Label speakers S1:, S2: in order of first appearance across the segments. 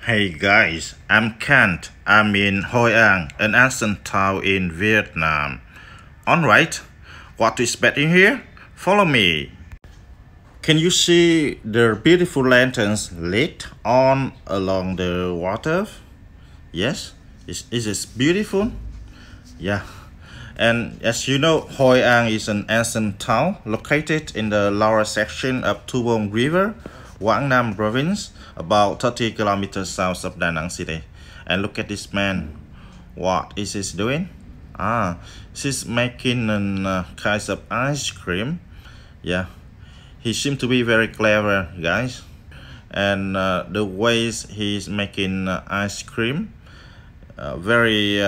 S1: Hey guys, I'm Kant. I'm in Hoi An, an ancient town in Vietnam. Alright, what to expect in here? Follow me. Can you see the beautiful lanterns lit on along the water? Yes, is it beautiful? Yeah. And as you know, Hoi An is an ancient town located in the lower section of Thu Bon River, Quang Nam province, about 30 kilometers south of Da Nang city. And look at this man. What is he doing? He's making an kind of ice cream. Yeah, he seems to be very clever, guys. And the ways he's making ice cream, very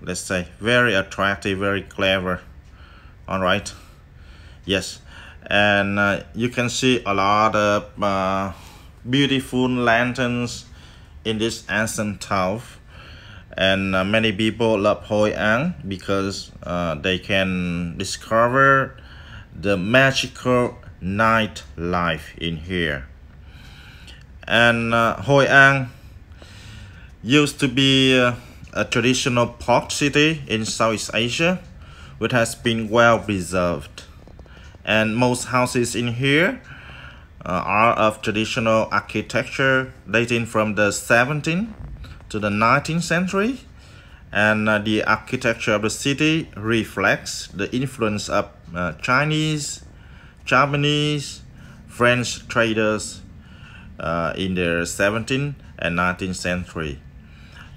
S1: let's say very attractive, very clever. All right, yes. And you can see a lot of beautiful lanterns in this ancient town. And many people love Hoi An because they can discover the magical night life in here. And Hoi An used to be a traditional port city in Southeast Asia, which has been well preserved. And most houses in here are of traditional architecture dating from the 17th to the 19th century. And the architecture of the city reflects the influence of Chinese, Japanese, French traders in the 17th and 19th century.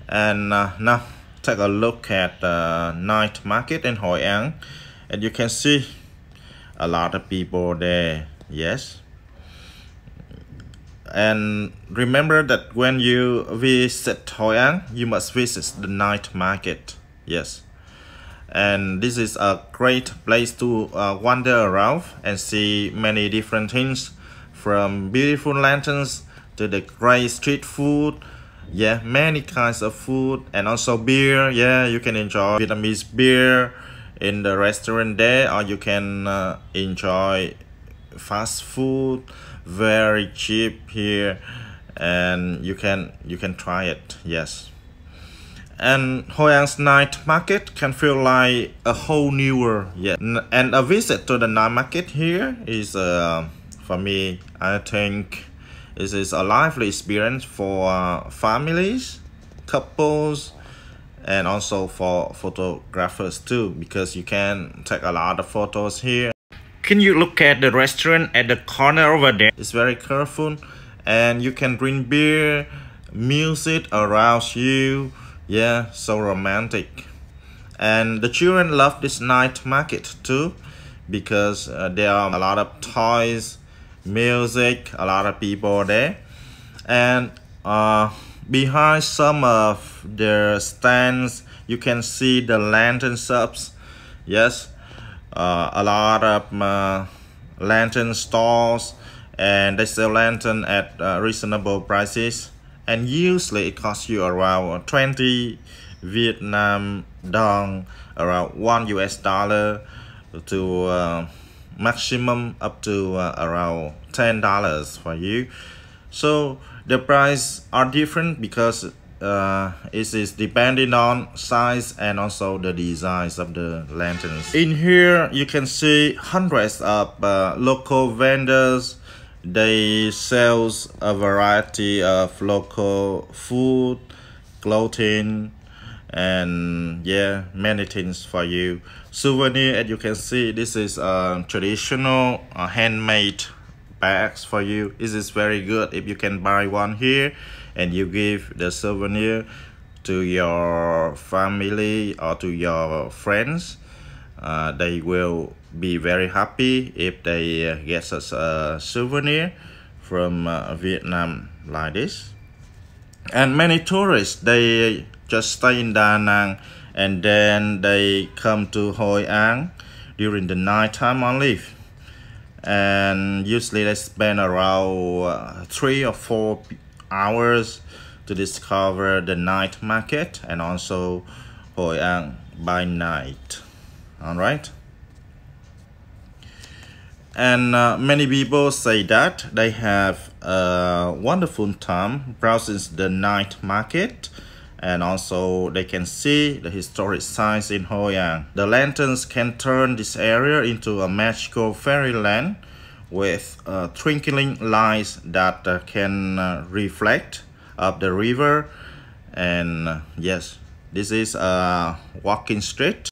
S1: And now take a look at the night market in Hoi An, and you can see a lot of people there. Yes. And remember that when you visit Hoi An, you must visit the night market. Yes. And this is a great place to wander around and see many different things, from beautiful lanterns to the great street food. Yeah, many kinds of food, and also beer. Yeah, you can enjoy Vietnamese beer in the restaurant there, or you can enjoy fast food, very cheap here, and you can try it. Yes. And Hoi An's night market can feel like a whole new world. Yeah. And a visit to the night market here is for me, I think this is a lively experience for families, couples, and also for photographers too, because you can take a lot of photos here. Can you look at the restaurant at the corner over there? It's very colorful, and you can drink beer, music around you. Yeah, so romantic. And the children love this night market too, because there are a lot of toys, music, a lot of people there. And behind some of their stands, you can see the lantern shops. Yes, a lot of lantern stalls, and they sell lantern at reasonable prices. And usually it costs you around 20 Vietnam dong, around $1 to maximum up to around $10 for you. So the price are different because it is depending on size and also the designs of the lanterns. In here you can see hundreds of local vendors. They sell a variety of local food, clothing, and yeah, many things for you. Souvenir, as you can see, this is a traditional handmade bags for you. This is very good if you can buy one here and you give the souvenir to your family or to your friends. They will be very happy if they get us a souvenir from Vietnam like this. And many tourists, they just stay in Da Nang and then they come to Hoi An during the night time only. And usually they spend around 3 or 4 hours to discover the night market and also Hoi An by night. All right. And many people say that they have a wonderful time browsing the night market, and also they can see the historic sites in Hoi An. The lanterns can turn this area into a magical fairyland with twinkling lights that can reflect up the river. And yes, this is a walking street.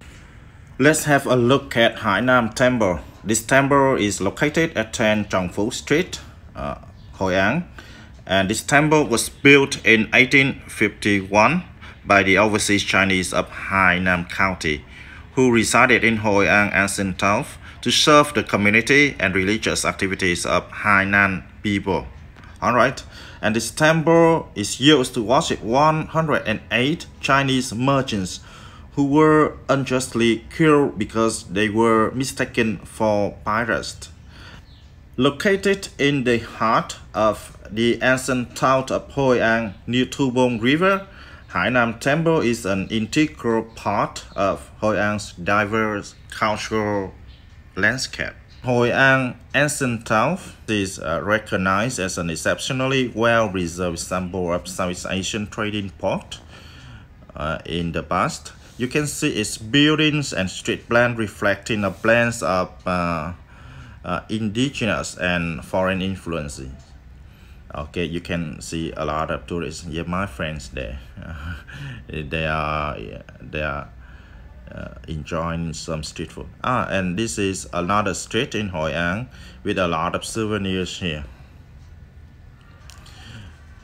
S1: Let's have a look at Hainam Temple. This temple is located at 10 Chongfu Street, Hoi An. And this temple was built in 1851 by the overseas Chinese of Hainam County, who resided in Hoi An ancient town to serve the community and religious activities of Hainan people. Alright, and this temple is used to worship 108 Chinese merchants who were unjustly killed because they were mistaken for pirates. Located in the heart of the ancient town of Hoi An near Thu Bon River, Hainam Temple is an integral part of Hoi An's diverse cultural landscape. Hoi An ancient town is recognized as an exceptionally well-preserved example of Southeast Asian trading port in the past. You can see its buildings and street plan reflecting a blend of indigenous and foreign influences. Okay, you can see a lot of tourists. Yeah, my friends there. They are enjoying some street food. And this is another street in Hoi An with a lot of souvenirs here.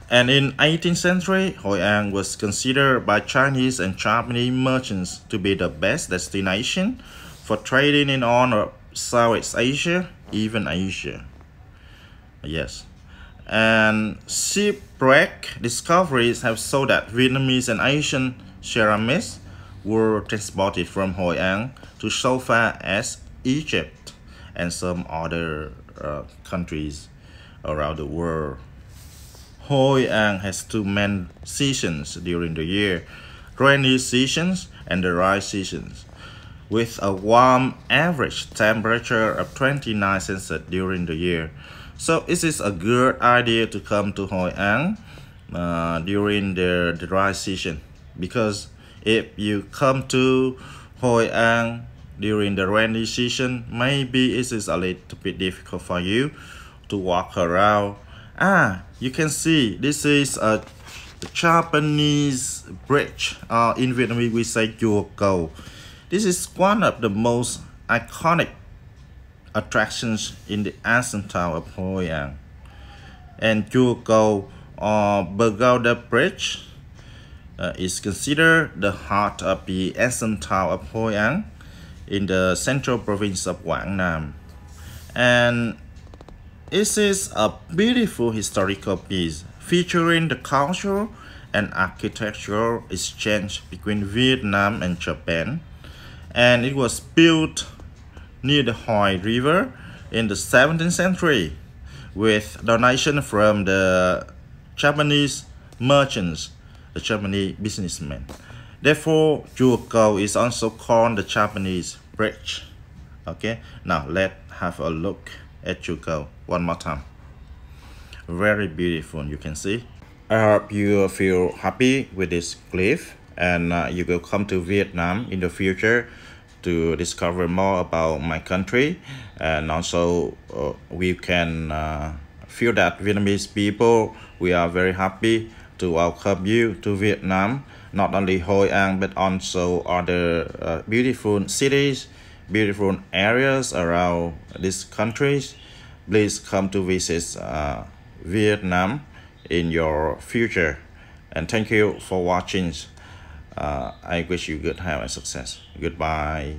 S1: And in 18th century, Hoi An was considered by Chinese and Japanese merchants to be the best destination for trading in all of Southeast Asia, even Asia. Yes. And shipwreck discoveries have shown that Vietnamese and Asian ceramics were transported from Hoi An to so far as Egypt and some other countries around the world. Hoi An has two main seasons during the year, rainy seasons and the dry seasons, with a warm average temperature of 29 Celsius during the year. So it is a good idea to come to Hoi An during the dry season, because if you come to Hoi An during the rainy season, maybe it is a little bit difficult for you to walk around. You can see this is a Japanese bridge. In Vietnamese we say chùa cầu. This is one of the most iconic attractions in the ancient town of Hoi An. And chùa cầu or Berghauda Bridge is considered the heart of the ancient town of Hoi An in the central province of Quang Nam. And it is a beautiful historical piece featuring the cultural and architectural exchange between Vietnam and Japan. And it was built near the Hoi River in the 17th century with donation from the Japanese merchants, the Japanese businessmen. Therefore, chùa cầu is also called the Japanese bridge. Okay, now let's have a look at chùa cầu one more time. Very beautiful, you can see. I hope you feel happy with this clip, and you will come to Vietnam in the future to discover more about my country. And also we can feel that Vietnamese people, we are very happy to welcome you to Vietnam, not only Hoi An but also other beautiful cities, beautiful areas around these countries. Please come to visit Vietnam in your future. And thank you for watching. I wish you good health and success. Goodbye.